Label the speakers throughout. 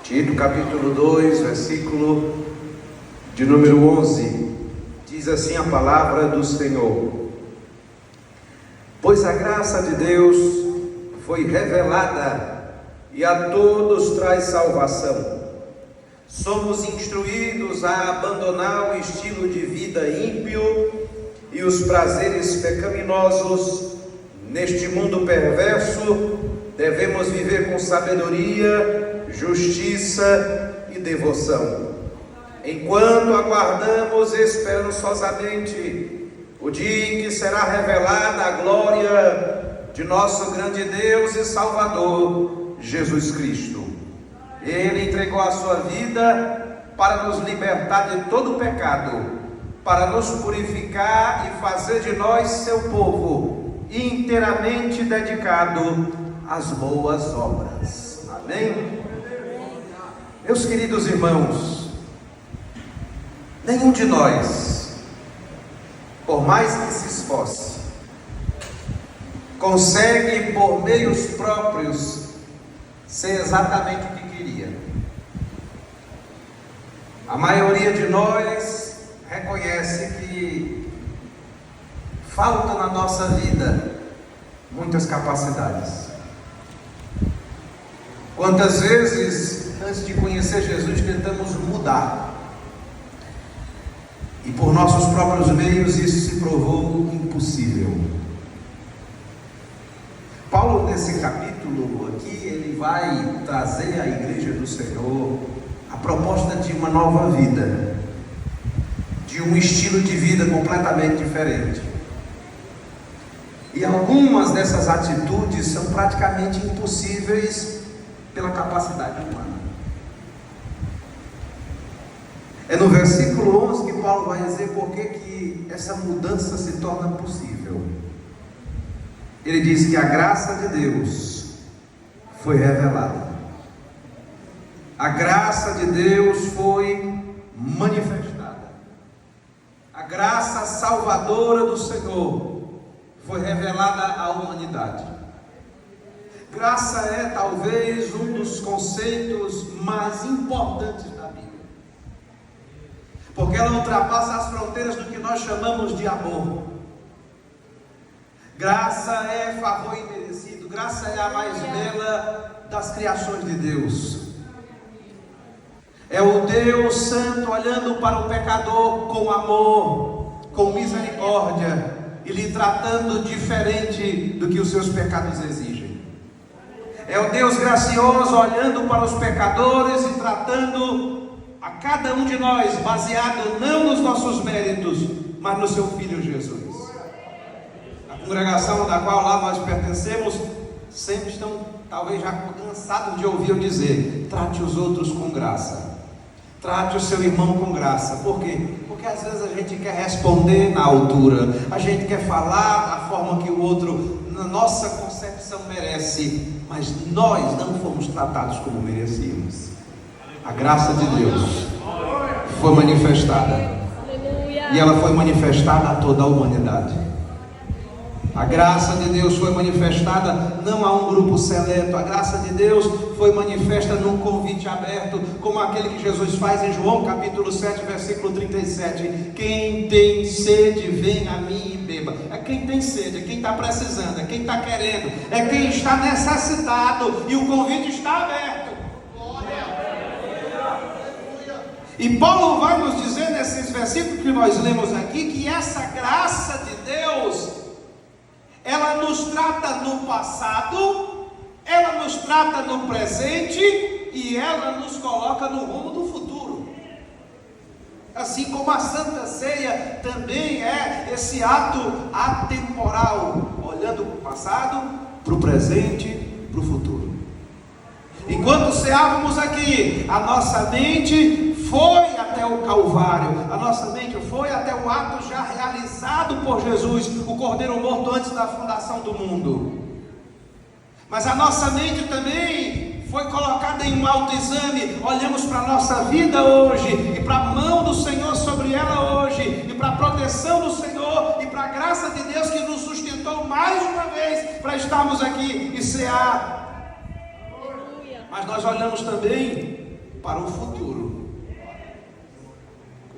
Speaker 1: Tito capítulo 2, versículo de número 11, diz assim a palavra do Senhor: pois a graça de Deus foi revelada e a todos traz salvação. Somos instruídos a abandonar o estilo de vida ímpio e os prazeres pecaminosos. Neste mundo perverso, devemos viver com sabedoria, justiça e devoção, enquanto aguardamos esperançosamente o dia em que será revelada a glória de nosso grande Deus e Salvador, Jesus Cristo. Ele entregou a sua vida para nos libertar de todo pecado, para nos purificar e fazer de nós seu povo, inteiramente dedicado às boas obras. Amém? Meus queridos irmãos, nenhum de nós, por mais que se esforce, consegue por meios próprios ser exatamente o que queria. A maioria de nós reconhece que falta na nossa vida muitas capacidades. Quantas vezes, antes de conhecer Jesus, tentamos mudar, e por nossos próprios meios isso se provou impossível. Paulo, nesse capítulo aqui, ele vai trazer à igreja do Senhor a proposta de uma nova vida, de um estilo de vida completamente diferente. E algumas dessas atitudes são praticamente impossíveis pela capacidade humana. É no versículo 11 que Paulo vai dizer por que essa mudança se torna possível. Ele diz que a graça de Deus foi revelada. A graça de Deus foi manifestada. A graça salvadora do Senhor foi revelada à humanidade. Graça é talvez um dos conceitos mais importantes da Bíblia, porque ela ultrapassa as fronteiras do que nós chamamos de amor. Graça é favor imerecido. Graça é a mais bela das criações de Deus. É o Deus Santo olhando para o pecador com amor, com misericórdia, e lhe tratando diferente do que os seus pecados exigem. É o Deus gracioso olhando para os pecadores e tratando a cada um de nós baseado não nos nossos méritos, mas no seu Filho Jesus. A congregação da qual lá nós pertencemos sempre estão talvez já cansados de ouvir eu dizer: trate os outros com graça. Trate o seu irmão com graça. Por quê? Porque às vezes a gente quer responder na altura, a gente quer falar da forma que o outro, na nossa concepção, merece, mas nós não fomos tratados como merecíamos. A graça de Deus foi manifestada, e ela foi manifestada a toda a humanidade. A graça de Deus foi manifestada não a um grupo seleto. A graça de Deus foi manifesta num convite aberto, como aquele que Jesus faz em João capítulo 7, versículo 37. Quem tem sede, vem a mim e beba. É quem tem sede, é quem está precisando, é quem está querendo, é quem está necessitado, e o convite está aberto. E Paulo vai nos dizer nesses versículos que nós lemos aqui, que essa graça de Deus, ela nos trata no passado, ela nos trata no presente, e ela nos coloca no rumo do futuro. Assim como a Santa Ceia também é esse ato atemporal, olhando para o passado, para o presente, para o futuro. Enquanto ceávamos aqui, a nossa mente foi até o Calvário, a nossa mente foi até o ato já realizado por Jesus, o Cordeiro morto antes da fundação do mundo. Mas a nossa mente também foi colocada em um autoexame. Olhamos para a nossa vida hoje, e para a mão do Senhor sobre ela hoje, e para a proteção do Senhor, e para a graça de Deus que nos sustentou mais uma vez para estarmos aqui e cear. Mas nós olhamos também para o futuro.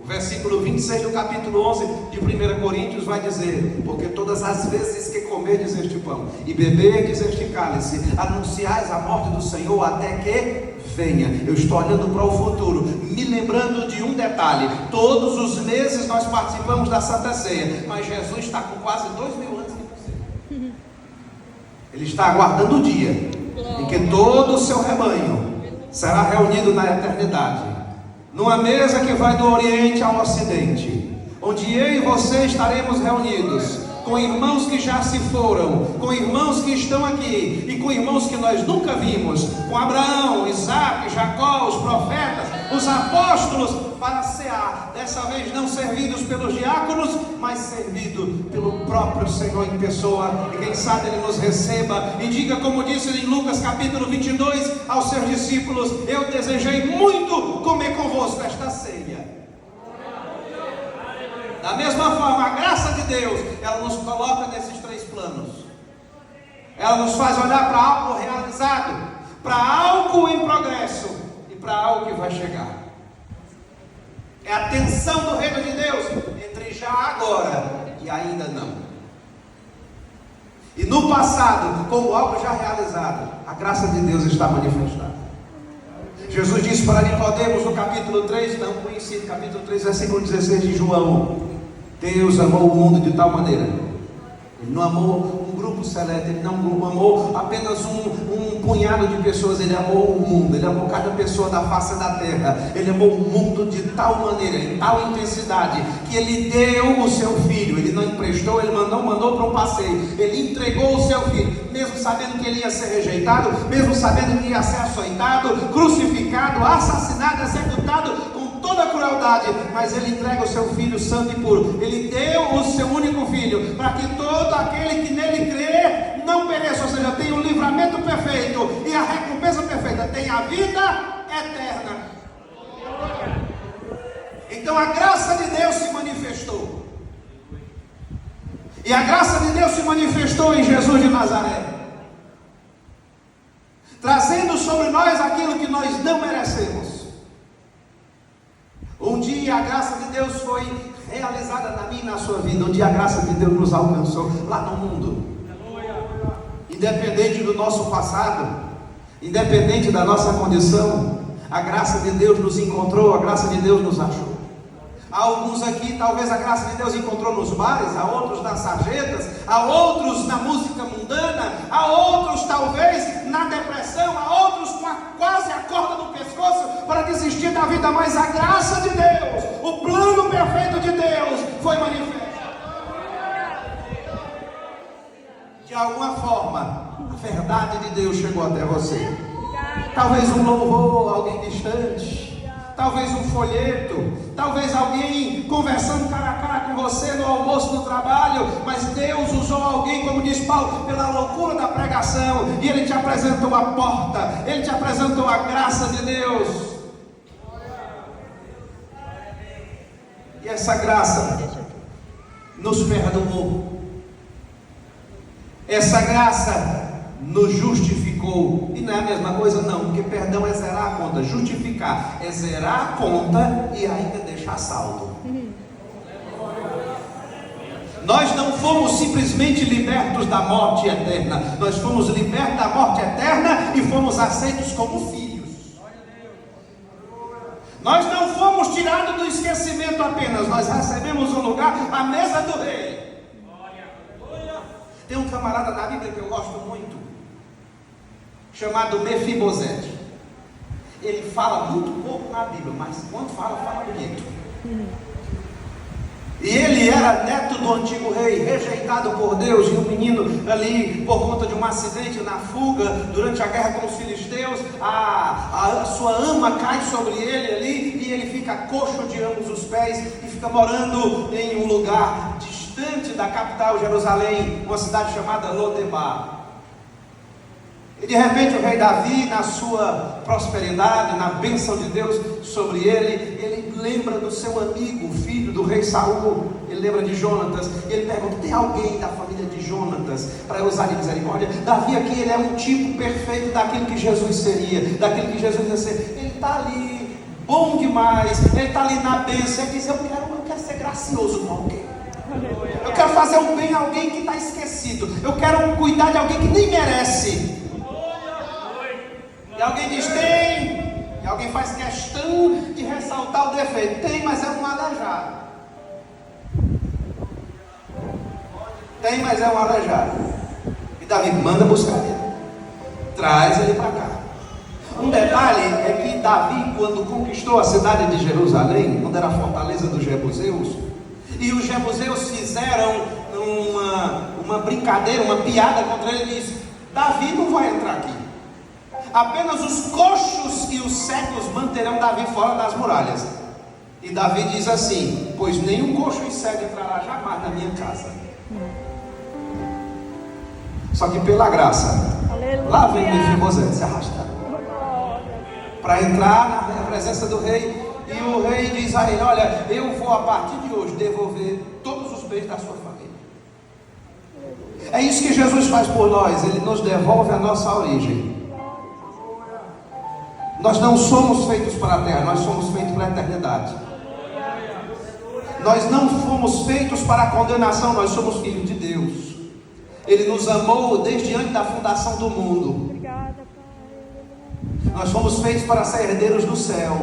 Speaker 1: O versículo 26 do capítulo 11 de 1 Coríntios vai dizer: porque todas as vezes que comerdes este pão e beberdes este cálice, anunciais a morte do Senhor até que venha. Eu estou olhando para o futuro, me lembrando de um detalhe: todos os meses nós participamos da Santa Ceia, mas Jesus está com quase 2000 anos de você. Ele está aguardando o dia em que todo o seu rebanho será reunido na eternidade, numa mesa que vai do Oriente ao Ocidente, onde eu e você estaremos reunidos, com irmãos que já se foram, com irmãos que estão aqui, e com irmãos que nós nunca vimos, com Abraão, Isaac, Jacó, os profetas, os apóstolos, para cear, dessa vez não servidos pelos diáconos, mas servido pelo próprio Senhor em pessoa. E quem sabe Ele nos receba e diga, como disse em Lucas capítulo 22 aos seus discípulos: eu desejei muito comer convosco esta ceia. Da mesma forma, a graça de Deus, ela nos coloca nesses três planos. Ela nos faz olhar para algo realizado, para algo em progresso e para algo que vai chegar. É a tensão do reino de Deus entre já agora e ainda não. E no passado, como algo já realizado, a graça de Deus está manifestada. Jesus disse para Nicodemos no capítulo 3, não conhecido, capítulo 3, versículo 16 de João: Deus amou o mundo de tal maneira. Ele não amou um grupo seleto, Ele não amou apenas um punhado de pessoas. Ele amou o mundo, Ele amou cada pessoa da face da terra. Ele amou o mundo de tal maneira, em tal intensidade, que Ele deu o seu Filho. Ele não emprestou, Ele mandou para um passeio. Ele entregou o seu Filho, mesmo sabendo que Ele ia ser rejeitado, mesmo sabendo que ia ser açoitado, crucificado, assassinado, executado com toda a crueldade, mas Ele entrega o seu Filho santo e puro. Ele deu o seu único Filho, para que todo aquele que nele crê não pereça, ou seja, tenha o livramento perfeito e a recompensa perfeita, tenha a vida eterna. Então a graça de Deus se manifestou, e a graça de Deus se manifestou em Jesus de Nazaré, trazendo sobre nós aquilo que nós não merecemos. Um dia a graça de Deus foi realizada na minha e na sua vida. Um dia a graça de Deus nos alcançou lá no mundo. Independente do nosso passado, independente da nossa condição, a graça de Deus nos encontrou, a graça de Deus nos achou. Há alguns aqui, talvez a graça de Deus encontrou nos bares, há outros nas sarjetas, há outros na música mundana, há outros talvez na depressão, há outros com quase a corda no pescoço para desistir da vida, mas a graça de Deus, o plano perfeito de Deus foi manifesto. De alguma forma, a verdade de Deus chegou até você. Talvez um louvor, alguém distante, talvez um folheto, talvez alguém conversando cara a cara com você no almoço do trabalho, mas Deus usou alguém, como diz Paulo, pela loucura da pregação, e Ele te apresentou a porta, Ele te apresentou a graça de Deus. E essa graça nos perdoou, essa graça nos justificou. E não é a mesma coisa? Não, porque perdão é zerar a conta. Justificar é zerar a conta e ainda deixar saldo. Nós não fomos simplesmente libertos da morte eterna, nós fomos libertos da morte eterna e fomos aceitos como filhos. Nós não fomos tirados do esquecimento apenas, nós recebemos um lugar à mesa do rei. Tem um camarada da Bíblia que eu gosto muito, chamado Mefibosete. Ele fala muito pouco na Bíblia, mas quando fala, fala bonito. E ele era neto do antigo rei, rejeitado por Deus, e um menino ali, por conta de um acidente na fuga, durante a guerra com os filisteus, a sua ama cai sobre ele ali, e ele fica coxo de ambos os pés, e fica morando em um lugar distante da capital Jerusalém, uma cidade chamada Lodebar. E de repente o rei Davi, na sua prosperidade, na bênção de Deus sobre ele lembra do seu amigo, filho do rei Saul. Ele lembra de Jonatas. Ele pergunta: tem alguém da família de Jonatas para usar de misericórdia? Davi aqui, ele é um tipo perfeito daquilo que Jesus seria, daquilo que Jesus ia ser. Ele está ali, bom demais, ele está ali na bênção. Ele diz: eu quero ser gracioso com alguém. Eu quero fazer o bem a alguém que está esquecido. Eu quero cuidar de alguém que nem merece. E alguém diz: tem. E alguém faz questão de ressaltar o defeito. Tem, mas é um aleijado. Tem, mas é um aleijado. E Davi manda buscar ele. Traz ele para cá. Um detalhe é que Davi, quando conquistou a cidade de Jerusalém, quando era a fortaleza dos jebuseus, e os jebuseus fizeram uma brincadeira, uma piada contra ele, e disse: Davi não vai entrar aqui. Apenas os coxos e os cegos manterão Davi fora das muralhas. E Davi diz assim: pois nenhum coxo e cego entrará jamais na minha casa. Só que pela graça, aleluia, lá vem Mefibosete se arrastando para entrar na presença do rei. E o rei diz a ele: olha, eu vou a partir de hoje devolver todos os bens da sua família. É isso que Jesus faz por nós. Ele nos devolve a nossa origem. Nós não somos feitos para a terra, nós somos feitos para a eternidade. Nós não fomos feitos para a condenação, nós somos filhos de Deus. Ele nos amou desde antes da fundação do mundo. Nós fomos feitos para ser herdeiros do céu.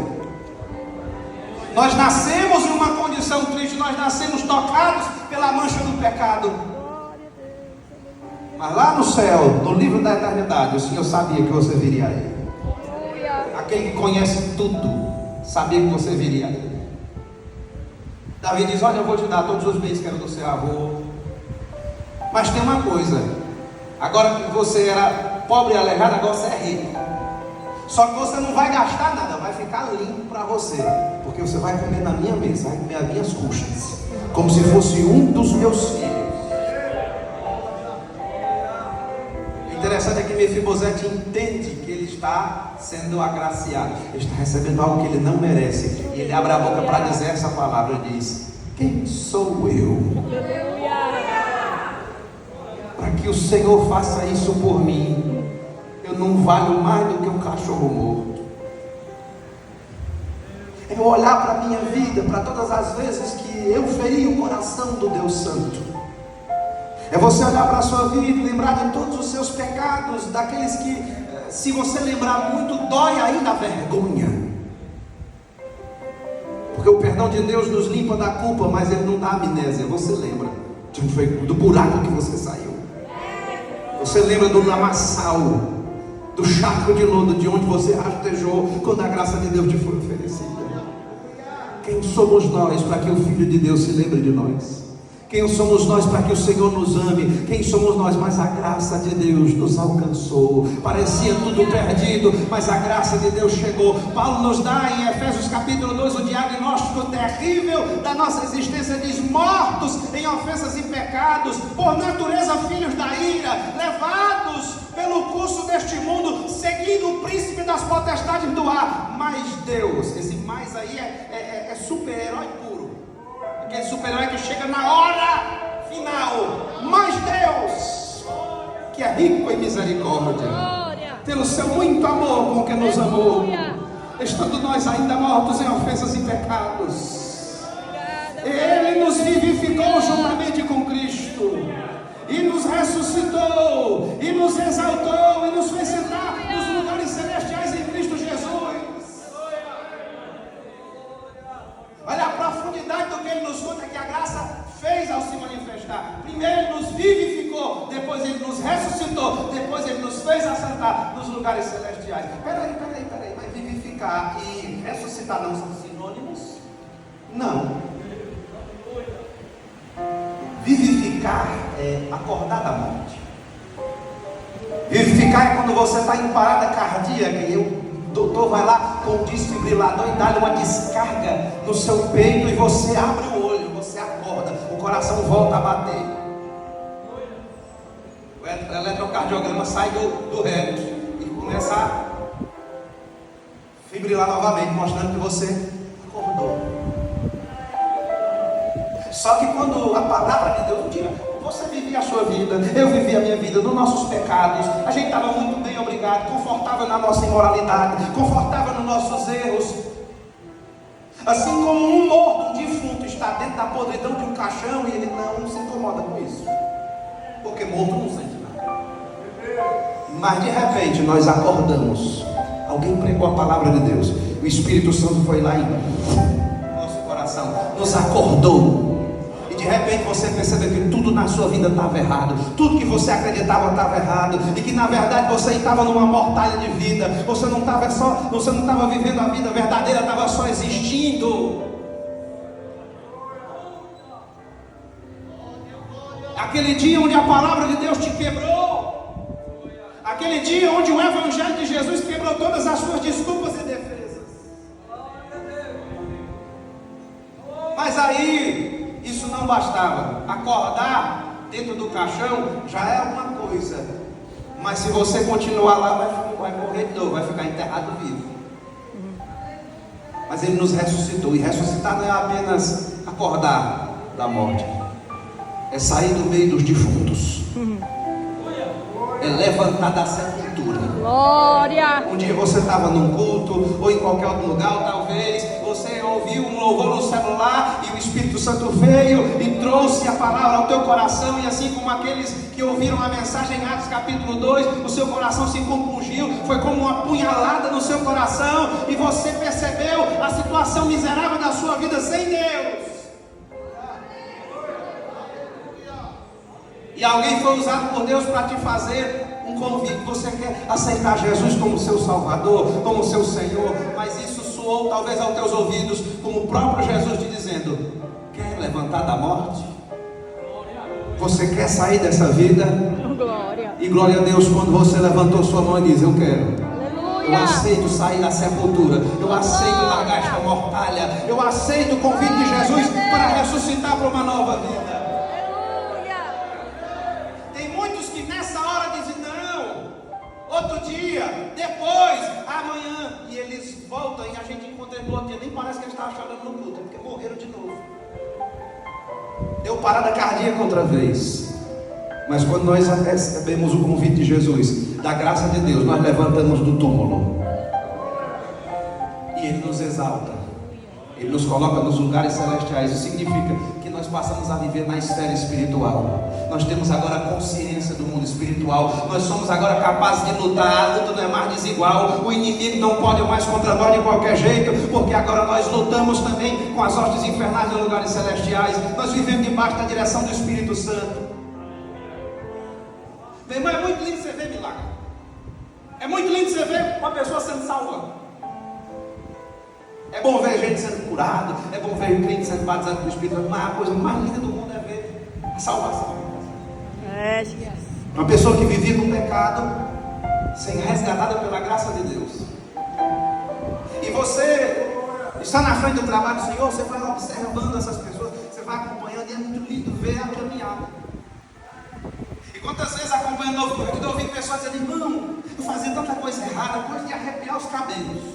Speaker 1: Nós nascemos em uma condição triste, nós nascemos tocados pela mancha do pecado. Mas lá no céu, no livro da eternidade, o Senhor sabia que você viria a Ele. Aquele que conhece tudo, sabia que você viria a Ele. Davi diz: olha, eu vou te dar todos os bens que eram do seu avô. Mas tem uma coisa: agora que você era pobre e aleijado, agora você é rico. Só que você não vai gastar nada, vai ficar limpo para você, porque você vai comer na minha mesa, vai comer às minhas custas, como se fosse um dos meus filhos. O interessante é que Mefibosete entende que ele está sendo agraciado, ele está recebendo algo que ele não merece, e ele abre a boca para dizer essa palavra e diz: quem sou eu para que o Senhor faça isso por mim? Eu não valho mais do que um cachorro morto. É eu olhar para a minha vida, para todas as vezes que eu feri o coração do Deus Santo. É você olhar para a sua vida e lembrar de todos os seus pecados, daqueles que, se você lembrar muito, dói ainda a vergonha. Porque o perdão de Deus nos limpa da culpa, mas Ele não dá amnésia. Você lembra de onde foi, do buraco que você saiu. Você lembra do lamaçal, do charco de lodo de onde você rastejou quando a graça de Deus te foi oferecida. Quem somos nós para que o Filho de Deus se lembre de nós? Quem somos nós para que o Senhor nos ame? Quem somos nós? Mas a graça de Deus nos alcançou. Parecia tudo perdido, mas a graça de Deus chegou. Paulo nos dá em Efésios capítulo 2 o diagnóstico terrível da nossa existência. Diz: mortos em ofensas e pecados, por natureza filhos da ira, levados pelo curso deste mundo, seguindo o príncipe das potestades do ar. Mas Deus, esse mais aí é super-herói puro. Aquele super-herói que chega na hora final. Mas Deus, que é rico em misericórdia, pelo seu muito amor com que nos amou, estando nós ainda mortos em ofensas e pecados, Ele nos vivificou juntamente com Cristo, e nos ressuscitou, e nos exaltou, e nos fez sentar nos lugares celestiais em Cristo Jesus. Olha a profundidade do que Ele nos conta, que a graça fez ao se manifestar. Primeiro Ele nos vivificou, depois Ele nos ressuscitou, depois Ele nos fez assentar nos lugares celestiais. Peraí, mas vivificar e ressuscitar não são sinônimos? Não. Vivificar é acordar da morte. Vivificar é quando você está em parada cardíaca e o doutor vai lá com o desfibrilador e dá-lhe uma descarga no seu peito e você abre o olho, você acorda, o coração volta a bater. O eletrocardiograma sai do reto. começa a fibrilar novamente, mostrando que você acordou. Só que quando a palavra de Deus, um dia você vivia a sua vida, eu vivia a minha vida nos nossos pecados, a gente estava muito bem, obrigado, confortável na nossa imoralidade, confortável nos nossos erros. Assim como um morto, um defunto está dentro da podridão de um caixão e ele não se incomoda com isso, porque morto não sente nada. Mas de repente nós acordamos, alguém pregou a palavra de Deus, o Espírito Santo foi lá e nosso coração nos acordou. E de repente você percebeu que tudo na sua vida estava errado, tudo que você acreditava estava errado, e que na verdade você estava numa mortalha de vida, você não estava vivendo a vida verdadeira, estava só existindo. Aquele dia onde a palavra de Deus te quebrou, aquele dia onde o Evangelho de Jesus quebrou todas as suas desculpas e defesas. Mas aí isso não bastava. Acordar dentro do caixão já é uma coisa, mas se você continuar lá, vai morrer de novo, vai ficar enterrado vivo. Mas Ele nos ressuscitou, e ressuscitar não é apenas acordar da morte, é sair do meio dos defuntos, é levantar da sepultura.
Speaker 2: Glória!
Speaker 1: Um dia você estava num culto ou em qualquer outro lugar, ou talvez você ouviu um louvor no celular e o Espírito Santo veio e trouxe a palavra ao teu coração, e assim como aqueles que ouviram a mensagem em Atos capítulo 2, o seu coração se compungiu, foi como uma punhalada no seu coração, e você percebeu a situação miserável da sua vida sem Deus. E alguém foi usado por Deus para te fazer um convite. Você quer aceitar Jesus como seu Salvador, como seu Senhor, mas isso soou talvez aos teus ouvidos como o próprio Jesus te dizendo: quer levantar da morte? Você quer sair dessa vida?
Speaker 2: Glória.
Speaker 1: E glória a Deus quando você levantou sua mão e diz: eu quero.
Speaker 2: Aleluia.
Speaker 1: Eu aceito sair da sepultura, eu aceito largar esta mortalha, eu aceito o convite de Jesus para ressuscitar para uma nova vida. Outro dia, depois, amanhã, e eles voltam e a gente encontra eles no outro dia, nem parece que eles estavam chorando no culto, porque morreram de novo. Deu parada cardíaca outra vez. Mas quando nós recebemos o convite de Jesus, da graça de Deus, nós levantamos do túmulo, e Ele nos exalta, Ele nos coloca nos lugares celestiais. Isso significa que nós passamos a viver na esfera espiritual. Nós temos agora a consciência do mundo espiritual. Nós somos agora capazes de lutar. A luta não é mais desigual. O inimigo não pode mais contra nós de qualquer jeito, porque agora nós lutamos também com as hostes infernais nos lugares celestiais. Nós vivemos debaixo da direção do Espírito Santo. Meu irmão, é muito lindo você ver milagre. É muito lindo você ver uma pessoa sendo salva. É bom ver gente sendo curado, é bom ver crente sendo batizado com o Espírito Santo, mas a coisa mais linda do mundo é ver a salvação. Uma pessoa que vivia no pecado, sendo resgatada pela graça de Deus. E você está na frente do trabalho do Senhor, você vai observando essas pessoas, você vai acompanhando, e é muito lindo ver a caminhada. E quantas vezes acompanhando o novo, eu ouvi pessoas dizendo: irmão, eu fazia tanta coisa errada, coisa de arrepiar os cabelos.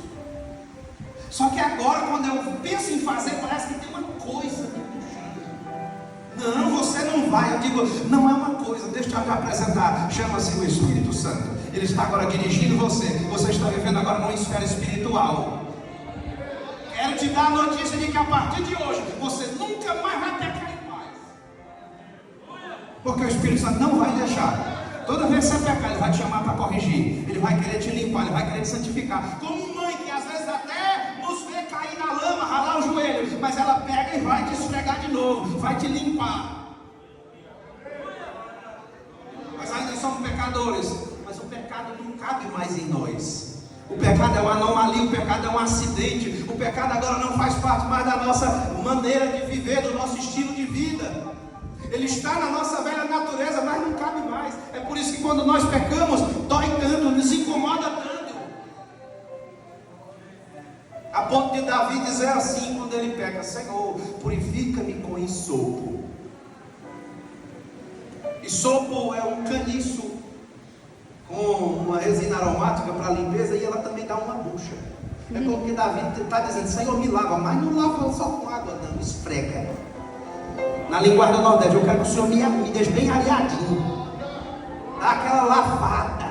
Speaker 1: Só que agora, quando eu penso em fazer, parece que tem uma coisa me puxando. Não, você não vai. Eu digo: não é uma coisa, deixa eu te apresentar. Chama-se o Espírito Santo. Ele está agora dirigindo você. Você está vivendo agora numa esfera espiritual. Quero te dar a notícia de que a partir de hoje você nunca mais vai pecar em paz. Porque o Espírito Santo não vai deixar. Toda vez que você pecar, Ele vai te chamar para corrigir. Ele vai querer te limpar, Ele vai querer te santificar. Como mãe que às vezes até nos vê cair na lama, ralar o joelho, mas ela pega e vai te esfregar de novo, vai te limpar. Mas ainda somos pecadores, mas o pecado não cabe mais em nós. O pecado é uma anomalia, o pecado é um acidente. O pecado agora não faz parte mais da nossa maneira de viver, do nosso estilo de vida. Ele está na nossa velha natureza, mas não cabe mais. É por isso que quando nós pecamos, dói tanto, nos incomoda tanto. A ponto de Davi dizer assim quando ele peca: Senhor, purifica-me com isopo. Isopo é um caniço com uma resina aromática para limpeza e ela também dá uma bucha. É porque Davi está dizendo: Senhor, me lava, mas não lava só com água, não, esfrega. Na linguagem do Nordeste, eu quero que o Senhor me deixe bem areadinho, dá aquela lavada.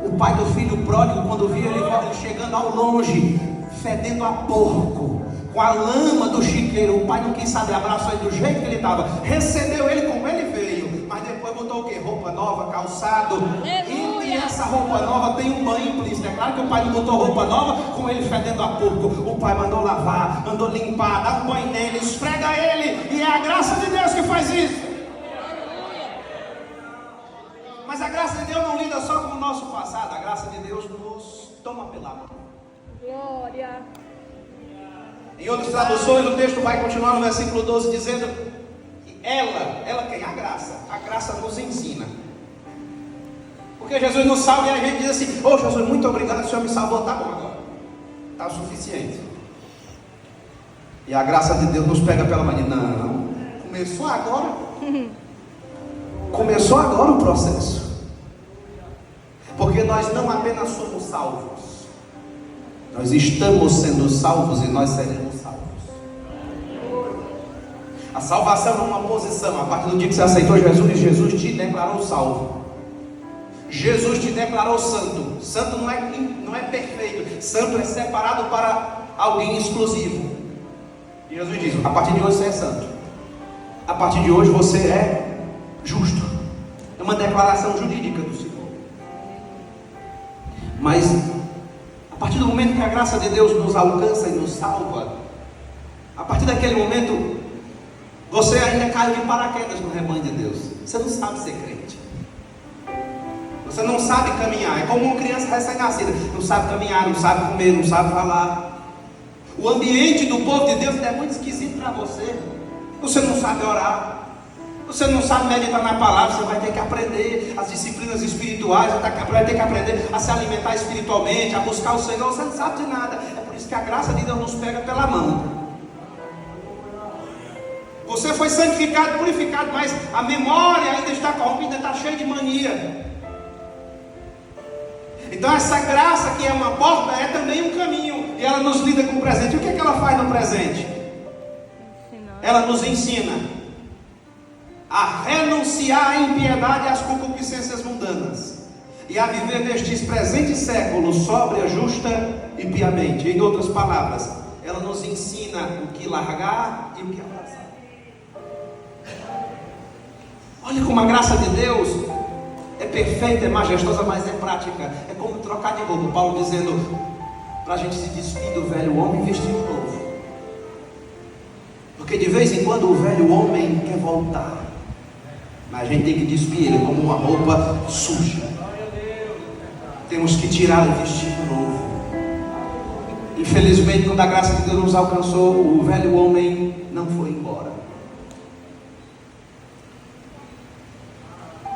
Speaker 1: O pai do filho pródigo, quando viu ele chegando ao longe, fedendo a porco, com a lama do chiqueiro, o pai não quis saber, abraçou ele do jeito que ele estava, recebeu ele como ele veio, mas depois botou o que? Roupa nova, calçado. E essa roupa nova tem um banho implícito. É claro que o pai não botou roupa nova com ele fedendo a porco. O pai mandou lavar, mandou limpar, dar um banho nele, esfrega ele, e é a graça de Deus que faz isso. Mas a graça de Deus não lida só com o nosso passado, a graça de Deus nos toma pela mão.
Speaker 2: Glória.
Speaker 1: Em outras traduções, o texto vai continuar no versículo 12 dizendo que ela quem? A graça nos ensina. Porque Jesus nos salva e a gente diz assim: ô Jesus, muito obrigado, o Senhor me salvou, tá bom agora, tá o suficiente. E a graça de Deus nos pega pela mão. Não, começou agora. Começou agora o processo. Porque nós não apenas somos salvos, nós estamos sendo salvos e nós seremos salvos. A salvação é uma posição. A partir do dia que você aceitou Jesus, Jesus te declarou salvo. Jesus te declarou santo. Santo não é perfeito. Santo é separado para alguém exclusivo. E Jesus diz: a partir de hoje você é santo. A partir de hoje você é justo. É uma declaração jurídica do Senhor. Mas a partir do momento que a graça de Deus nos alcança e nos salva, a partir daquele momento você ainda cai de paraquedas no rebanho de Deus. Você não sabe ser crente. Você não sabe caminhar. É como uma criança recém-nascida. Não sabe caminhar, não sabe comer, não sabe falar. O ambiente do povo de Deus é muito esquisito para você. Você não sabe orar. Você não sabe meditar na palavra. Você vai ter que aprender as disciplinas espirituais. Vai ter que aprender a se alimentar espiritualmente, a buscar o Senhor. Você não sabe de nada. É por isso que a graça de Deus nos pega pela mão. Você foi santificado, purificado, mas a memória ainda está corrompida, está cheia de mania. Então essa graça, que é uma porta, é também um caminho. E ela nos lida com o presente. O que é que ela faz no presente? Ela nos ensina a renunciar à impiedade e às concupiscências mundanas, e a viver nestes presentes séculos sóbria, justa e piamente. Em outras palavras, ela nos ensina o que largar e o que abraçar. Olha como a graça de Deus é perfeita, é majestosa, mas é prática. É como trocar de roupa. Paulo dizendo para a gente se despir do velho homem e vestir o novo. Porque de vez em quando o velho homem quer voltar, mas a gente tem que despir ele como uma roupa suja. Temos que tirar e vestir o novo. Infelizmente, quando a graça de Deus nos alcançou, o velho homem não foi embora.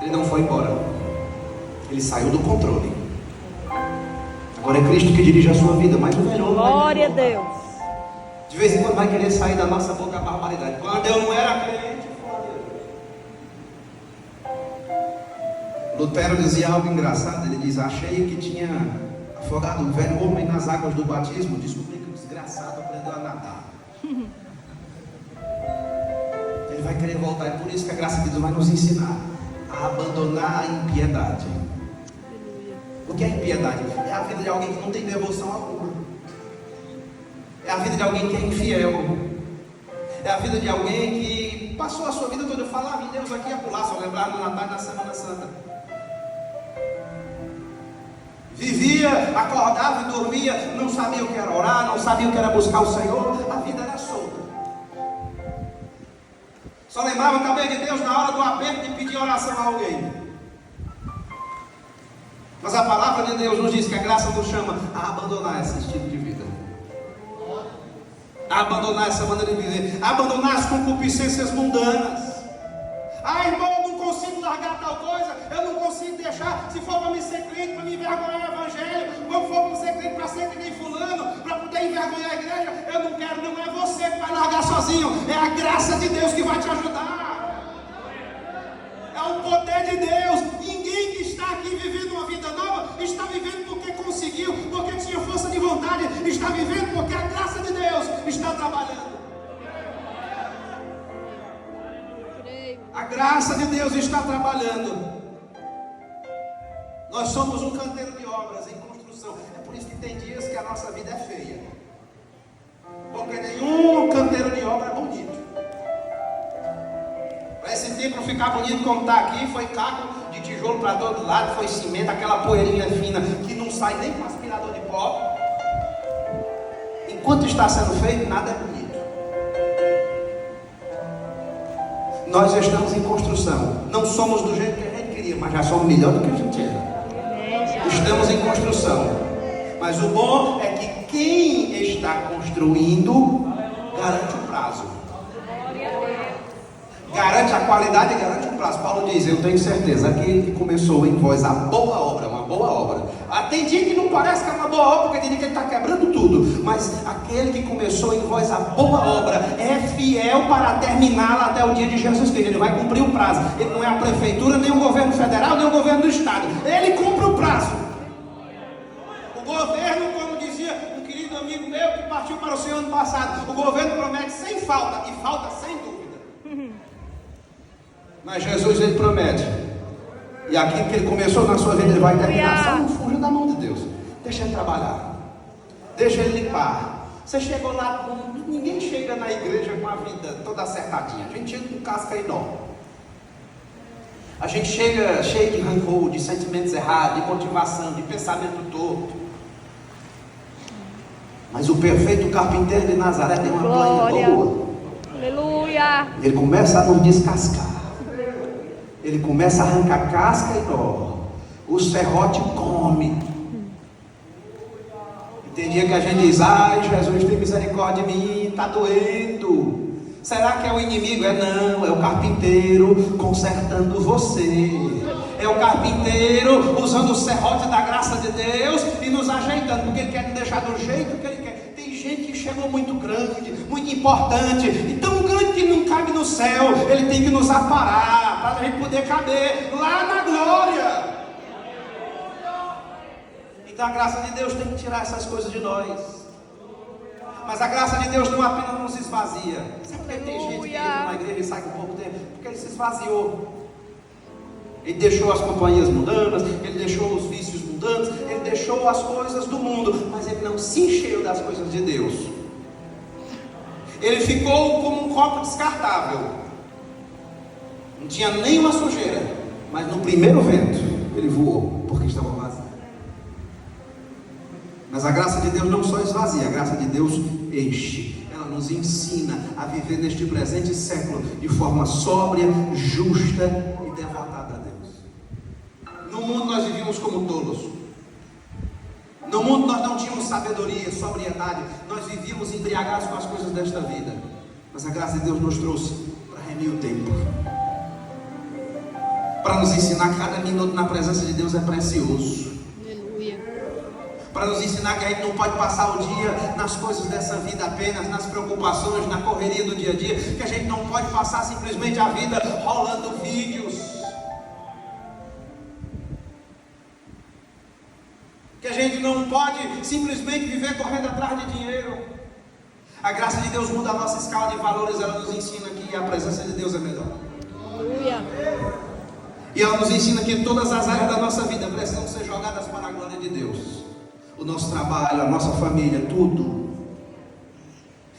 Speaker 1: Ele não foi embora. Ele saiu do controle. Agora é Cristo que dirige a sua vida, mas o velho homem
Speaker 2: Glória a Deus.
Speaker 1: de vez em quando vai querer sair da nossa boca a barbaridade. Quando eu não era crente, Lutero dizia algo engraçado. Ele diz: achei que tinha afogado um velho homem nas águas do batismo, descobri que o desgraçado aprendeu a nadar. Ele vai querer voltar. É por isso que a graça de Deus vai nos ensinar a abandonar a impiedade. O que é impiedade? É a vida de alguém que não tem devoção alguma. É a vida de alguém que é infiel. É a vida de alguém que passou a sua vida toda, falava em Deus aqui e acolá, só lembrava do Natal e da Semana Santa. Vivia, acordava e dormia, não sabia o que era orar, não sabia o que era buscar o Senhor. A vida era solta. Só lembrava também de Deus na hora do aperto de pedir oração a alguém. Mas a palavra de Deus nos diz que a graça nos chama a abandonar esse estilo de vida, a abandonar essa maneira de viver, a abandonar as concupiscências mundanas. Ah, irmão, eu não consigo largar tal coisa, eu não consigo deixar. Se for para me ser crente, para me envergonhar o evangelho, ou for para me ser crente para ser que nem fulano, para poder envergonhar a igreja, eu não quero. Não é você que vai largar sozinho, é a graça de Deus que vai te ajudar. É o poder de Deus. Ninguém que está aqui vivendo está vivendo porque conseguiu, porque tinha força de vontade, está vivendo porque a graça de Deus está trabalhando. A graça de Deus está trabalhando. Nós somos um canteiro de obras em construção. É por isso que tem dias que a nossa vida é feia, porque nenhum canteiro de obra é bonito. Para esse templo ficar bonito como está aqui, foi caco de tijolo para todo lado, foi cimento, aquela poeirinha fina que não sai nem com aspirador de pó. Enquanto está sendo feito, nada é bonito. Nós estamos em construção. Não somos do jeito que a gente queria, mas já somos melhor do que a gente era. Estamos em construção. Mas o bom é que quem está construindo garante o prazo. Garante a qualidade e garante o prazo. Paulo diz, eu tenho certeza, aquele que começou em vós a boa obra, uma boa obra. Tem dia que não parece que é uma boa obra, porque tem dia que ele está quebrando tudo. Mas aquele que começou em vós a boa obra é fiel para terminá-la até o dia de Jesus Cristo. Ele vai cumprir o prazo. Ele não é a prefeitura, nem o governo federal, nem o governo do estado. Ele cumpre o prazo. O governo, como dizia um querido amigo meu que partiu para o Senhor ano passado, o governo promete sem falta, e falta sem dúvida. Mas Jesus, ele promete. E aquilo que ele começou na sua vida, ele vai terminar. Só não fuja da mão de Deus. Deixa ele trabalhar. Deixa ele limpar. Você chegou lá, ninguém chega na igreja com a vida toda acertadinha. A gente chega com casca e nó. A gente chega cheio de rancor, de sentimentos errados, de motivação, de pensamento torto. Mas o perfeito carpinteiro de Nazaré tem uma planha boa.
Speaker 2: Aleluia.
Speaker 1: Ele começa a nos descascar. Ele começa a arrancar casca e nó. O serrote come. E tem dia que a gente diz, ai, Jesus tem misericórdia de mim, está doendo. Será que é o inimigo? Não, é o carpinteiro consertando você. É o carpinteiro usando o serrote da graça de Deus e nos ajeitando, porque ele quer te deixar do jeito que ele quer. Tem gente que chegou muito grande, muito importante, e tão grande que não cabe no céu. Ele tem que nos aparar para a gente poder caber lá na glória. Então a graça de Deus tem que tirar essas coisas de nós. Mas a graça de Deus não apenas nos esvazia. Sabe por que tem gente que entra na igreja e sai com pouco tempo? Porque ele se esvaziou. Ele deixou as companhias mundanas, ele deixou os vícios mundanos, ele deixou as coisas do mundo, mas ele não se encheu das coisas de Deus. Ele ficou como um copo descartável. Não tinha nenhuma sujeira, mas no primeiro vento ele voou, porque estava vazio. Mas a graça de Deus não só esvazia, a graça de Deus enche. Ela nos ensina a viver neste presente século de forma sóbria, justa e devotada a Deus. No mundo nós vivíamos como tolos. No mundo nós não tínhamos sabedoria, sobriedade. Nós vivíamos embriagados com as coisas desta vida. Mas a graça de Deus nos trouxe para remir o tempo, para nos ensinar que cada minuto na presença de Deus é precioso. Para nos ensinar que a gente não pode passar o dia nas coisas dessa vida apenas, nas preocupações, na correria do dia a dia, que a gente não pode passar simplesmente a vida rolando vídeos, que a gente não pode simplesmente viver correndo atrás de dinheiro. A graça de Deus muda a nossa escala de valores, ela nos ensina que a presença de Deus é melhor. E ela nos ensina que todas as áreas da nossa vida precisam ser jogadas para a glória de Deus. O nosso trabalho, a nossa família, tudo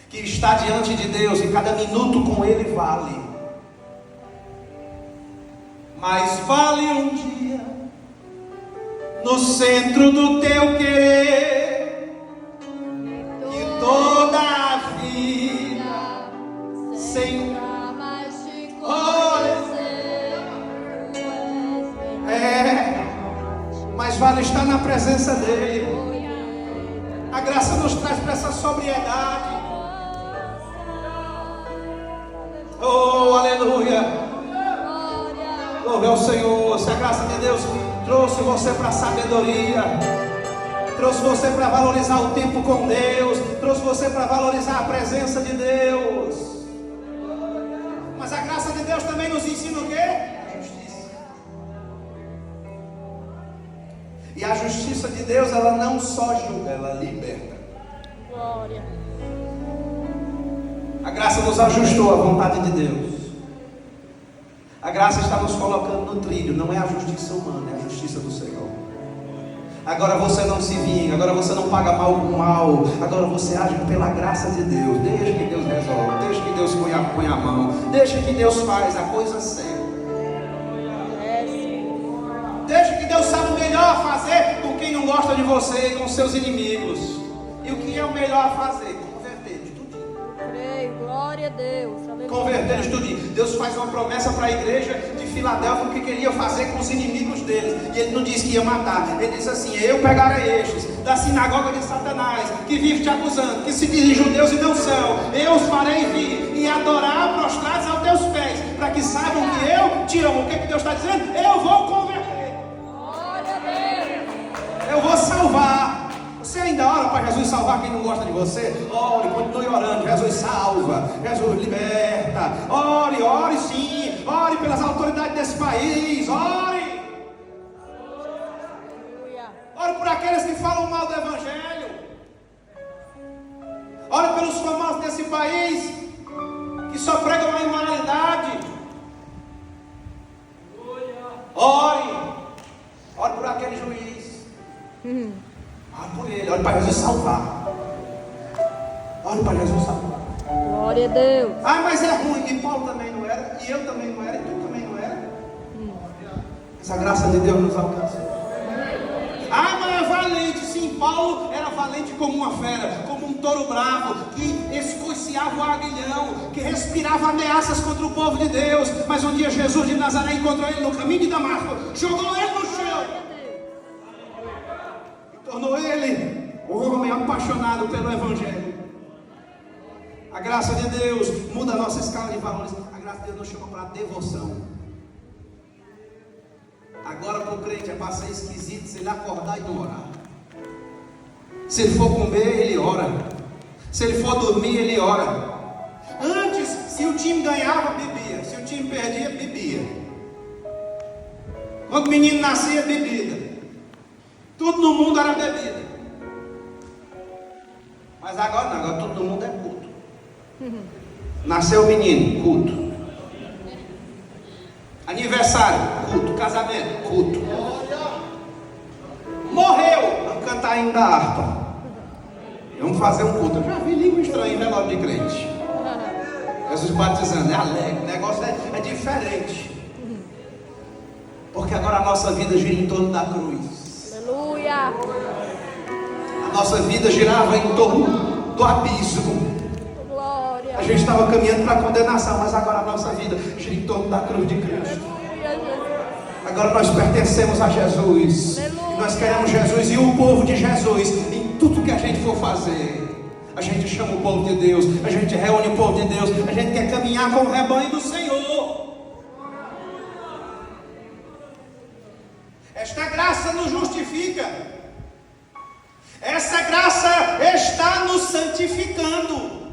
Speaker 1: que está diante de Deus, e cada minuto com Ele vale. Mas vale um dia no centro do teu querer, e toda a vida sem mas vale estar na presença dEle. A graça nos traz para essa sobriedade. Oh, aleluia. Louve ao Senhor. Se a graça de Deus trouxe você para a sabedoria, trouxe você para valorizar o tempo com Deus, trouxe você para valorizar a presença de Deus. Mas a graça de Deus também nos ensina o quê? E a justiça de Deus, ela não só julga, ela liberta.
Speaker 2: Glória.
Speaker 1: A graça nos ajustou à vontade de Deus. A graça está nos colocando no trilho. Não é a justiça humana, é a justiça do Senhor. Agora você não se vinga, agora você não paga mal com mal. Agora você age pela graça de Deus. Deixa que Deus resolve, deixa que Deus põe a mão, deixa que Deus faz a coisa certa. Deixa que Deus sabe o melhor a fazer com quem não gosta de você e com seus inimigos. E o que é o melhor a fazer? Converter de tudinho.
Speaker 2: Creio. Glória a Deus. Aleluia.
Speaker 1: Converter de tudinho. Deus faz uma promessa para a igreja de Filadélfia, o que queria fazer com os inimigos deles. E ele não disse que ia matar. Ele disse assim: eu pegarei estes da sinagoga de Satanás, que vive te acusando, que se dizem judeus e não são. Eu os farei vir e adorar prostrados aos teus pés, para que saibam que eu te amo. O que Deus está dizendo? Eu vou converter. Eu vou salvar. Você ainda ora para Jesus salvar quem não gosta de você? Ore, continue orando. Jesus salva, Jesus liberta. Ore, ore sim. Ore pelas autoridades desse país. Ore. Ore por aqueles que falam mal do Evangelho. Ore pelos famosos desse país que só pregam a imoralidade. Ore. Ore por aquele juiz. Ore por ele, ore para Jesus salvar. Ore para Jesus salvar.
Speaker 2: Glória a Deus.
Speaker 1: Ah, mas é ruim. E Paulo também não era, e eu também não era, e tu também não era. Essa graça de Deus nos alcança. Ah, mas é valente. Sim, Paulo era valente como uma fera, como um touro bravo, que escoiciava o aguilhão, que respirava ameaças contra o povo de Deus. Mas um dia Jesus de Nazaré encontrou ele no caminho de Damasco, jogou ele no chão, tornou ele um homem apaixonado pelo Evangelho. A graça de Deus muda a nossa escala de valores. A graça de Deus nos chama para devoção. Agora para o crente é para ser esquisito se ele acordar e não orar. Se ele for comer, ele ora. Se ele for dormir, ele ora. Antes, se o time ganhava, bebia. Se o time perdia, bebia. Quando o menino nascia, bebida. Tudo no mundo era bebida. Mas agora não, agora tudo no mundo é culto. Nasceu o menino, culto. Aniversário, culto. Casamento, culto. Morreu, vamos cantar ainda a harpa. Vamos fazer um culto. Eu já vi língua estranha em velório de crente. Jesus batizando, é alegre, o negócio é diferente. Porque agora a nossa vida gira em torno da cruz.
Speaker 2: Aleluia.
Speaker 1: A nossa vida girava em torno do abismo.
Speaker 2: Glória.
Speaker 1: A gente estava caminhando para a condenação, mas agora a nossa vida gira em torno da cruz de Cristo. Agora nós pertencemos a Jesus.
Speaker 2: Aleluia.
Speaker 1: Nós queremos Jesus e o povo de Jesus. Em tudo que a gente for fazer, a gente chama o povo de Deus, a gente reúne o povo de Deus, a gente quer caminhar com o rebanho do Senhor. Esta graça nos justifica. Essa graça está nos santificando,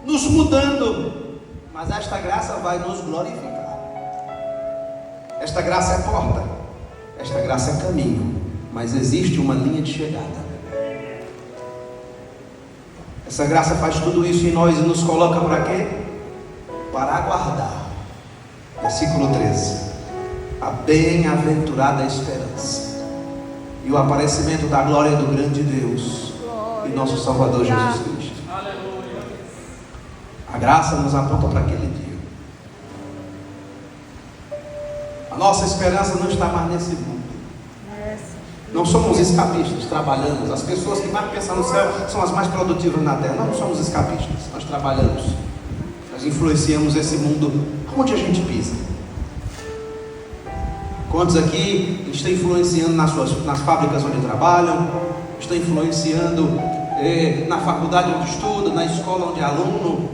Speaker 1: nos mudando. Mas esta graça vai nos glorificar. Esta graça é porta. Esta graça é caminho. Mas existe uma linha de chegada. Essa graça faz tudo isso em nós e nos coloca para quê? Para aguardar. Versículo 13. A bem-aventurada esperança e o aparecimento da glória do grande Deus e nosso Salvador Jesus Cristo. A graça nos aponta para aquele dia. A nossa esperança não está mais nesse mundo. Não somos escapistas, trabalhamos. As pessoas que mais pensam no céu são as mais produtivas na terra. Não somos escapistas, nós trabalhamos. Nós influenciamos esse mundo onde a gente pisa. Quantos aqui está influenciando nas fábricas onde trabalham, está influenciando na faculdade onde estuda, na escola onde é aluno,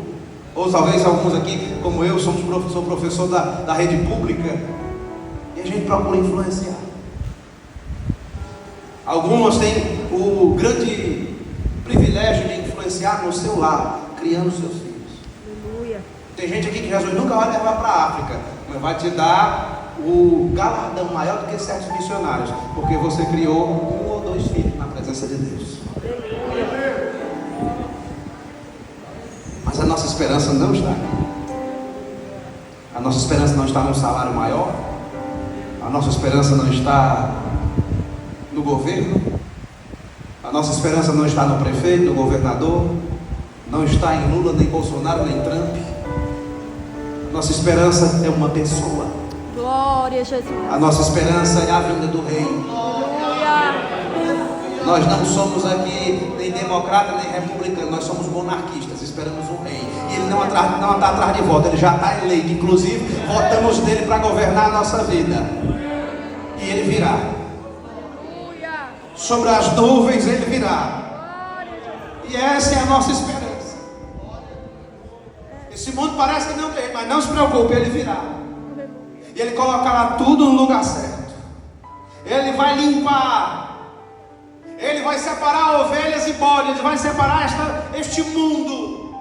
Speaker 1: ou talvez alguns aqui, como eu, sou professor da rede pública, e a gente procura influenciar. Alguns têm o grande privilégio de influenciar no seu lar, criando seus filhos.
Speaker 2: Aleluia.
Speaker 1: Tem gente aqui que Jesus nunca vai levar para a África, mas vai te dar o galardão maior do que certos missionários, porque você criou 1 ou 2 filhos na presença de Deus. Mas a nossa esperança não está aqui. A nossa esperança não está num salário maior. A nossa esperança não está no governo. A nossa esperança não está no prefeito, no governador. Não está em Lula, nem Bolsonaro, nem Trump. A nossa esperança é uma pessoa.
Speaker 2: Glória a Jesus.
Speaker 1: A nossa esperança é a vinda do Rei.
Speaker 2: Aleluia.
Speaker 1: Nós não somos aqui nem democrata nem republicano, nós somos monarquistas, esperamos um rei. E ele não está atrás de voto, ele já está eleito. Inclusive, votamos nele para governar a nossa vida. E ele virá.
Speaker 2: Aleluia.
Speaker 1: Sobre as nuvens ele virá.
Speaker 2: Glória a Jesus.
Speaker 1: E essa é a nossa esperança. Esse mundo parece que não tem, mas não se preocupe, ele virá. E ele colocará tudo no lugar certo. Ele vai limpar. Ele vai separar ovelhas e bodes. Ele vai separar este mundo.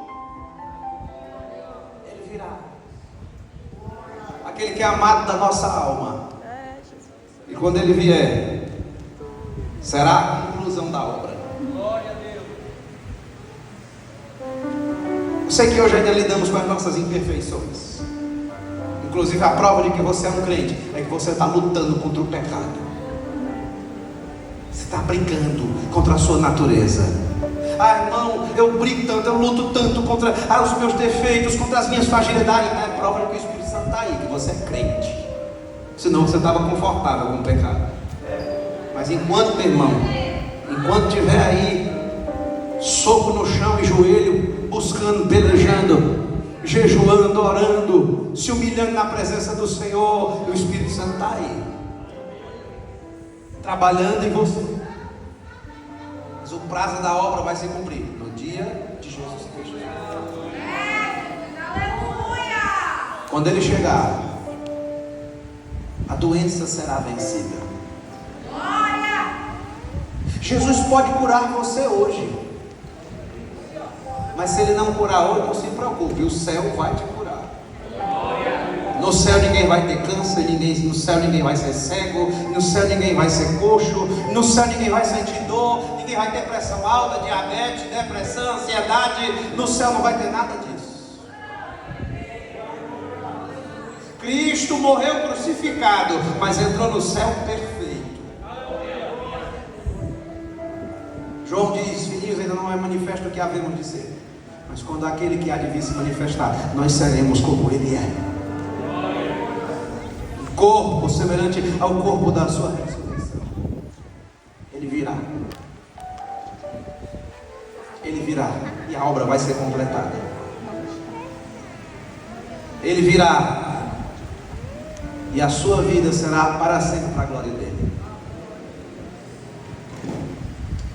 Speaker 1: Ele virá. Aquele que é amado da nossa alma. E quando ele vier, será a conclusão da obra. Glória a Deus. Eu sei que hoje ainda lidamos com as nossas imperfeições. Inclusive a prova de que você é um crente é que você está lutando contra o pecado. Você está brincando contra a sua natureza. Ah, irmão, eu brigo tanto, eu luto tanto contra os meus defeitos, contra as minhas fragilidades. É prova de que o Espírito Santo está aí, que você é crente. Senão você estava confortável com o pecado. Mas enquanto, meu irmão, enquanto tiver aí soco no chão e joelho, buscando, pelejando, jejuando, orando, se humilhando na presença do Senhor, o Espírito Santo está aí, trabalhando em você. Mas o prazo da obra vai se cumprir no dia de Jesus Cristo. Quando ele chegar, a doença será vencida. Jesus pode curar você hoje, mas se ele não curar hoje, não se preocupe, o céu vai te curar. No céu ninguém vai ter câncer, no céu ninguém vai ser cego, no céu ninguém vai ser coxo, no céu ninguém vai sentir dor, ninguém vai ter pressão alta, diabetes, depressão, ansiedade, no céu não vai ter nada disso. Cristo morreu crucificado, mas entrou no céu perfeito. João diz: filhinhos, ainda não é manifesto o que havemos de ser, mas quando aquele que há de vir se manifestar, nós seremos como ele é. Um corpo semelhante ao corpo da sua ressurreição. Ele virá. Ele virá e a obra vai ser completada. Ele virá e a sua vida será para sempre para a glória dele.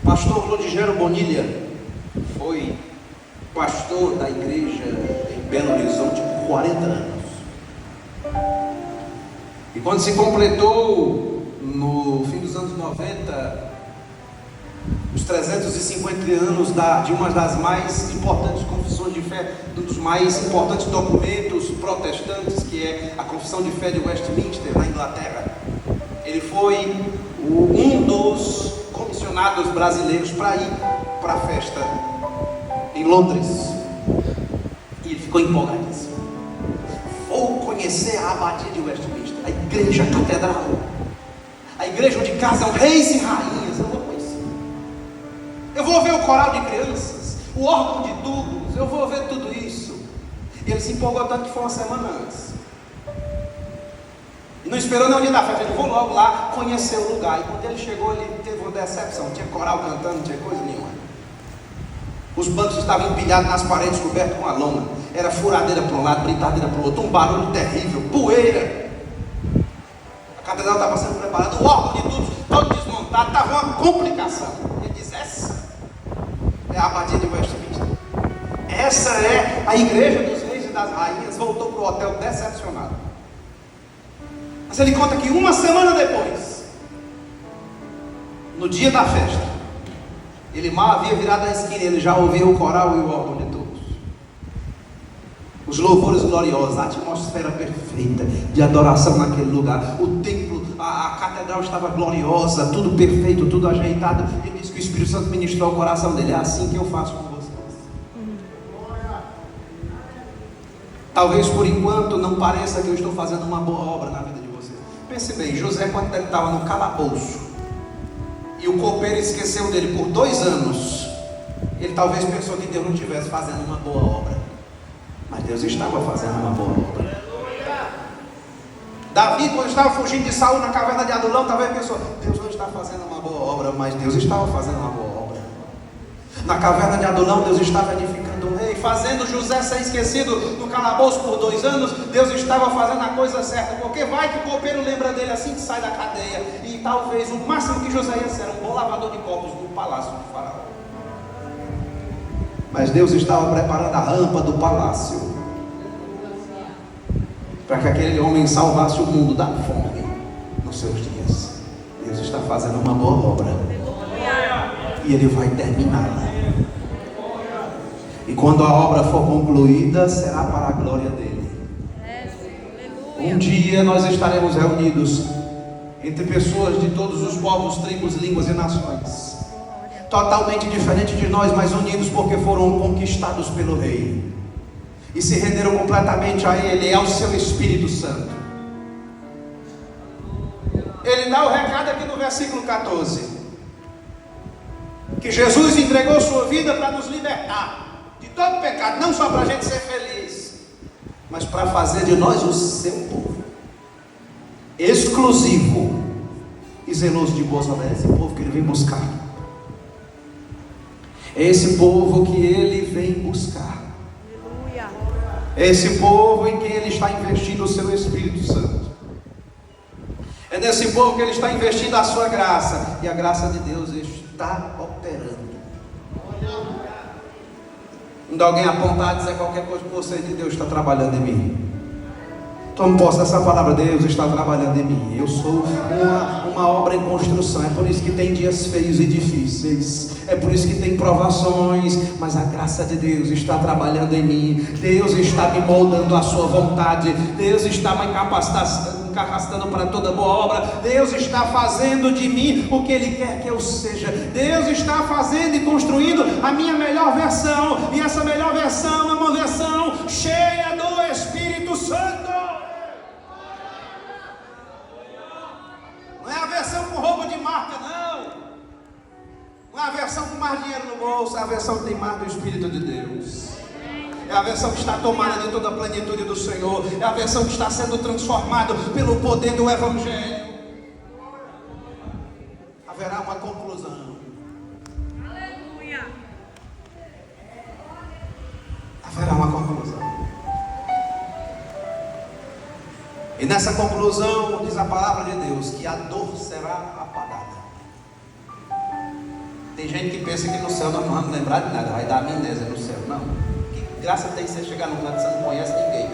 Speaker 1: Pastor Lodigero Bonilha foi pastor da igreja em Belo Horizonte por 40 anos. E quando se completou, no fim dos anos 90, os 350 anos de uma das mais importantes confissões de fé, um dos mais importantes documentos protestantes, que é a Confissão de Fé de Westminster, na Inglaterra, ele foi um dos comissionados brasileiros para ir para a festa em Londres. E ele ficou empolgadíssimo. Vou conhecer a abadia de Westminster, a igreja catedral, a igreja onde casam reis e rainhas. Eu vou conhecer. Eu vou ver o coral de crianças, o órgão de tubos, eu vou ver tudo isso. E ele se empolgou tanto que foi uma semana antes. E não esperou nem o dia da festa, ele vou logo lá conhecer o lugar. E quando ele chegou, ele teve uma decepção. Não tinha coral cantando, não tinha coisa nenhuma. Os bancos estavam empilhados nas paredes, cobertos com a lona. Era furadeira para um lado, britadeira para o outro, um barulho terrível, poeira. A catedral estava sendo preparada, o órgão de tubos todo desmontado, estava uma complicação. Ele diz: essa é a abadia de Westminster. Essa é a igreja dos reis e das rainhas. Voltou para o hotel decepcionado. Mas ele conta que uma semana depois, no dia da festa, ele mal havia virado a esquina, ele já ouvia o coral e o órgão de tubos. Os louvores gloriosos, a atmosfera perfeita de adoração naquele lugar. O templo, a catedral estava gloriosa, tudo perfeito, tudo ajeitado. Ele disse que o Espírito Santo ministrou ao coração dele. É assim que eu faço com vocês. Talvez por enquanto não pareça que eu estou fazendo uma boa obra na vida de vocês. Pense bem, José, quando ele estava no calabouço e o copeiro esqueceu dele por 2 anos, ele talvez pensou que Deus não estivesse fazendo uma boa obra. Mas Deus estava fazendo uma boa obra. Davi, quando estava fugindo de Saul na caverna de Adulão, talvez pensou: Deus não está fazendo uma boa obra, mas Deus estava fazendo uma boa obra. Na caverna de Adulão, Deus estava edificando um rei, fazendo José ser esquecido no calabouço por 2 anos. Deus estava fazendo a coisa certa, porque vai que o copeiro lembra dele assim que sai da cadeia. E talvez o máximo que José ia ser era um bom lavador de copos do palácio do faraó. Mas Deus estava preparando a rampa do palácio para que aquele homem salvasse o mundo da fome nos seus dias. Deus está fazendo uma boa obra e Ele vai terminá-la. E quando a obra for concluída, será para a glória dele. Um dia nós estaremos reunidos entre pessoas de todos os povos, tribos, línguas e nações, totalmente diferentes de nós, mas unidos porque foram conquistados pelo Rei e se renderam completamente a Ele e ao seu Espírito Santo. Ele dá o recado aqui no versículo 14, que Jesus entregou sua vida para nos libertar de todo pecado, não só para a gente ser feliz, mas para fazer de nós o seu povo exclusivo e zeloso de boas obras. Esse povo que Ele vem buscar, é esse povo que Ele vem buscar, é esse povo em quem Ele está investindo o seu Espírito Santo. É nesse povo que Ele está investindo a sua graça, e a graça de Deus está operando. Quando alguém apontar e dizer qualquer coisa que você de Deus está trabalhando em mim, tome posse dessa palavra: Deus está trabalhando em mim. Eu sou uma obra em construção. É por isso que tem dias feios e difíceis, é por isso que tem provações, mas a graça de Deus está trabalhando em mim. Deus está me moldando à sua vontade. Deus está me capacitando para toda boa obra. Deus está fazendo de mim o que Ele quer que eu seja. Deus está fazendo e construindo a minha melhor versão, e essa melhor versão é uma versão cheia do Espírito Santo. Não é a versão com roupa de marca, não. Não é a versão com mais dinheiro no bolso, é a versão que tem mais do Espírito de Deus. É a versão que está tomada de toda a plenitude do Senhor. É a versão que está sendo transformada pelo poder do Evangelho. Haverá uma conclusão.
Speaker 2: Aleluia.
Speaker 1: Haverá uma conclusão. E nessa conclusão diz a palavra de Deus que a dor será apagada. Tem gente que pensa que no céu nós não vamos lembrar de nada, vai dar amnésia no céu. Não. Que graça tem você chegar num lugar que você não conhece ninguém.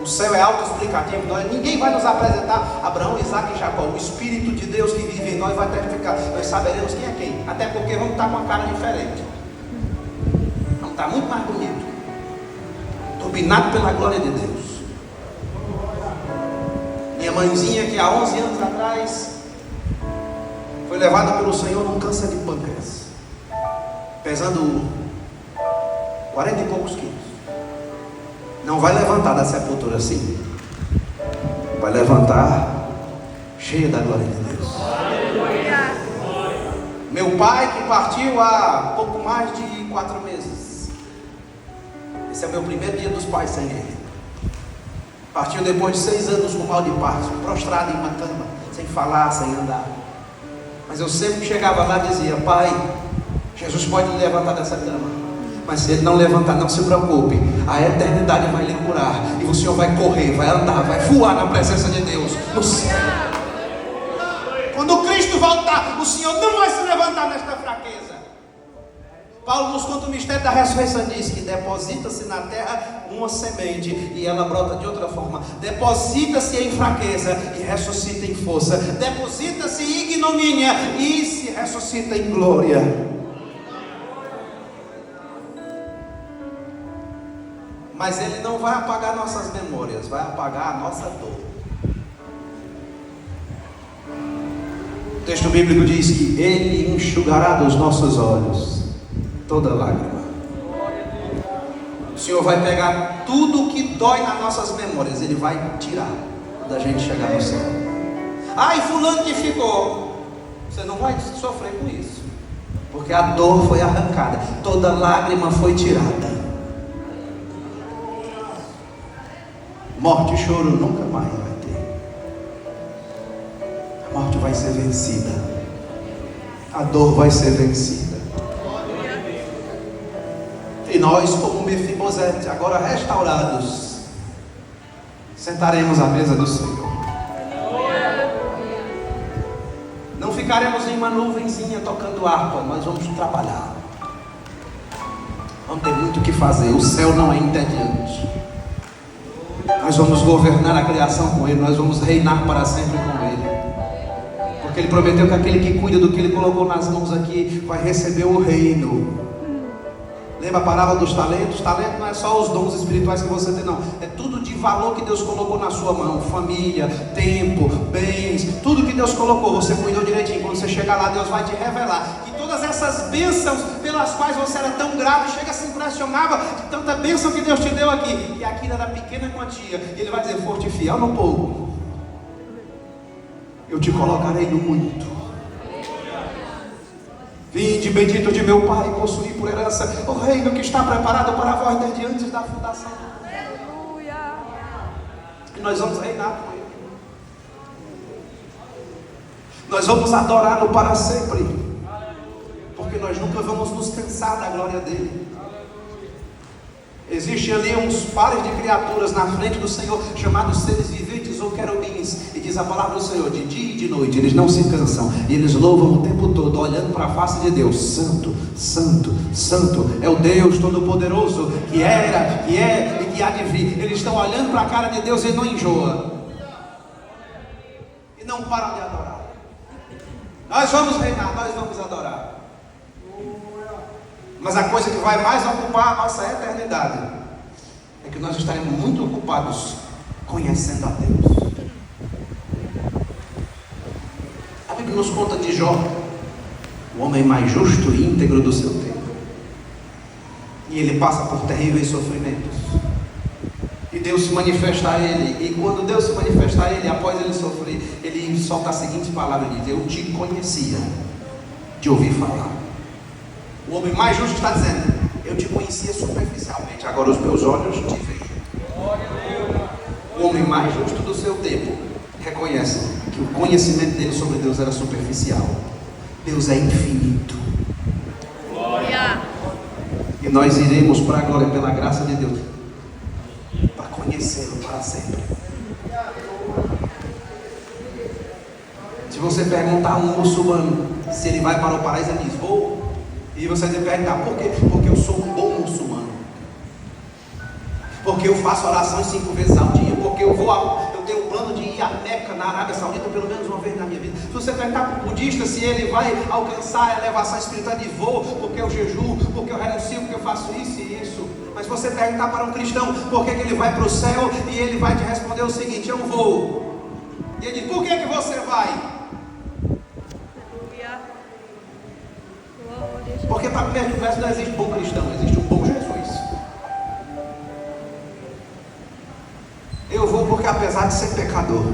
Speaker 1: O céu é autoexplicativo. Ninguém vai nos apresentar Abraão, Isaac e Jacó. O Espírito de Deus que vive em nós vai testificar. Nós saberemos quem é quem. Até porque vamos estar com uma cara diferente. Vamos estar muito mais bonito, turbinado pela glória de Deus. Minha mãezinha, que há 11 anos atrás foi levada pelo Senhor num câncer de pâncreas, pesando 40 e poucos quilos, não vai levantar da sepultura assim, vai levantar cheia da glória de Deus. Meu pai, que partiu há pouco mais de 4 meses, esse é o meu primeiro dia dos pais sem ele. Partiu depois de 6 anos com mal de parto, prostrado em uma cama, sem falar, sem andar. Mas eu sempre chegava lá e dizia: Pai, Jesus pode me levantar dessa cama, mas se Ele não levantar, não se preocupe, a eternidade vai lhe curar, e o Senhor vai correr, vai andar, vai voar na presença de Deus no céu. Quando Cristo voltar, o Senhor não vai se levantar nesta fraqueza. Paulo nos conta o mistério da ressurreição, diz que deposita-se na terra uma semente e ela brota de outra forma. Deposita-se em fraqueza e ressuscita em força. Deposita-se em ignomínia e se ressuscita em glória. Mas Ele não vai apagar nossas memórias, vai apagar a nossa dor. O texto bíblico diz que Ele enxugará dos nossos olhos toda lágrima. O Senhor vai pegar tudo que dói nas nossas memórias, Ele vai tirar quando a gente chegar no céu. Ai, fulano que ficou. Você não vai sofrer com isso, porque a dor foi arrancada, toda lágrima foi tirada. Morte e choro nunca mais vai ter. A morte vai ser vencida, a dor vai ser vencida. E nós, como Mefibosete, agora restaurados, sentaremos à mesa do Senhor. Não ficaremos em uma nuvenzinha tocando harpa, nós vamos trabalhar. Vamos ter muito o que fazer, o céu não é entediante. Nós vamos governar a criação com Ele, nós vamos reinar para sempre com Ele. Porque Ele prometeu que aquele que cuida do que Ele colocou nas mãos aqui vai receber o reino. Lembra a parábola dos talentos? Talento não é só os dons espirituais que você tem, não. É tudo de valor que Deus colocou na sua mão. Família, tempo, bens, tudo que Deus colocou, você cuidou direitinho. Quando você chegar lá, Deus vai te revelar que todas essas bênçãos pelas quais você era tão grato, chega, se impressionava de tanta bênção que Deus te deu aqui, e aquilo era pequena quantia, e Ele vai dizer: foste fiel no pouco, eu te colocarei no muito. Vinde, bendito de meu Pai, possuí por herança o reino que está preparado para vós desde antes da fundação.
Speaker 2: Aleluia.
Speaker 1: E nós vamos reinar com Ele. Nós vamos adorá-lo para sempre, porque nós nunca vamos nos cansar da glória dEle. Existem ali uns pares de criaturas na frente do Senhor, chamados seres viventes ou querubins, e diz a palavra do Senhor: de dia e de noite eles não se cansam, e eles louvam o tempo todo, olhando para a face de Deus. Santo, santo, santo é o Deus Todo-Poderoso, que era, que é e que há de vir. Eles estão olhando para a cara de Deus e não enjoa, e não param de adorar. Nós vamos reinar, nós vamos adorar. Mas a coisa que vai mais ocupar a nossa eternidade é que nós estaremos muito ocupados conhecendo a Deus. A Bíblia nos conta de Jó, o homem mais justo e íntegro do seu tempo. E ele passa por terríveis sofrimentos. E Deus se manifesta a ele. E quando Deus se manifesta a ele, após ele sofrer, ele solta a seguinte palavra: ele diz: eu te conhecia de ouvir falar. O homem mais justo está dizendo: eu te conhecia superficialmente, agora os meus olhos te vejo. O homem mais justo do seu tempo reconhece que o conhecimento dele sobre Deus era superficial. Deus é infinito. E nós iremos para a glória pela graça de Deus, para conhecê-lo para sempre. Se você perguntar a um muçulmano se ele vai para o paraíso, ele diz: vou. E você deve perguntar: por quê? Porque eu sou um bom muçulmano, porque eu faço orações 5 vezes ao dia, porque eu tenho o plano de ir a Meca, na Arábia Saudita, pelo menos uma vez na minha vida. Se você perguntar para o budista se ele vai alcançar a elevação espiritual, de vou, porque eu jejuo, porque eu renuncio, porque eu faço isso e isso. Mas se você perguntar para um cristão por que ele vai para o céu, e ele vai te responder o seguinte: eu vou. E ele diz: por que você vai? Porque para o mesmo verso não existe bom cristão, existe um bom Jesus. Eu vou porque, apesar de ser pecador,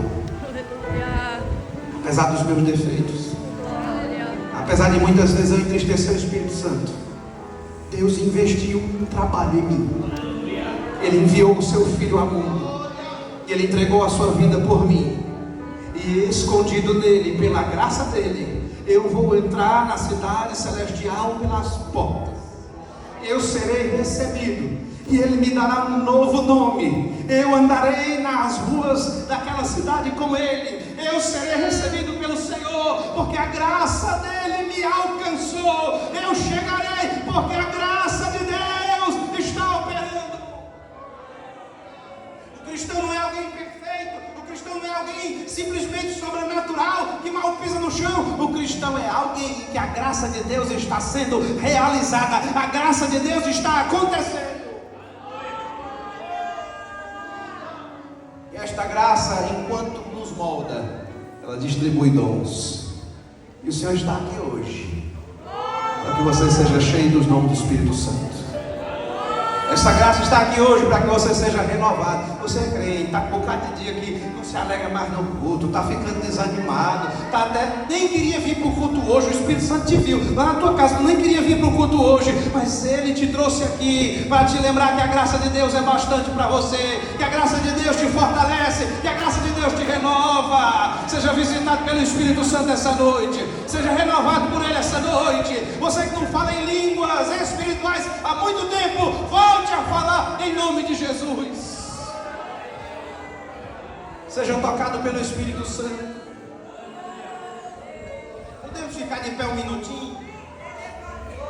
Speaker 1: apesar dos meus defeitos, apesar de muitas vezes eu entristecer o Espírito Santo, Deus investiu um trabalho em mim. Ele enviou o seu Filho ao mundo, e Ele entregou a sua vida por mim. E escondido nele, pela graça dele, eu vou entrar na cidade celestial pelas portas. Eu serei recebido, e Ele me dará um novo nome. Eu andarei nas ruas daquela cidade com Ele. Eu serei recebido pelo Senhor, porque a graça dele me alcançou. Eu chegarei, porque a graça de Deus está operando. O cristão não é alguém perfeito. O cristão não é alguém simplesmente sobrenatural, que mal pisa no chão. O cristão é alguém que a graça de Deus está sendo realizada. A graça de Deus está acontecendo. distribui dons. E o Senhor está aqui hoje para que você seja cheio dos dons do Espírito Santo. Essa graça está aqui hoje para que você seja renovado. Você é crente, está com um bocado de dia que não se alegra mais no culto, está ficando desanimado, nem queria vir para o culto hoje. O Espírito Santo te viu lá na tua casa, nem queria vir para o culto hoje, mas Ele te trouxe aqui para te lembrar que a graça de Deus é bastante para você, que a graça de Deus te fortalece, que a graça de Deus te renova. Seja visitado pelo Espírito Santo essa noite, seja renovado por Ele essa noite. Você que não fala em línguas espirituais há muito tempo, volte a falar em nome de Jesus. Seja tocado pelo Espírito Santo. Podemos ficar de pé um minutinho?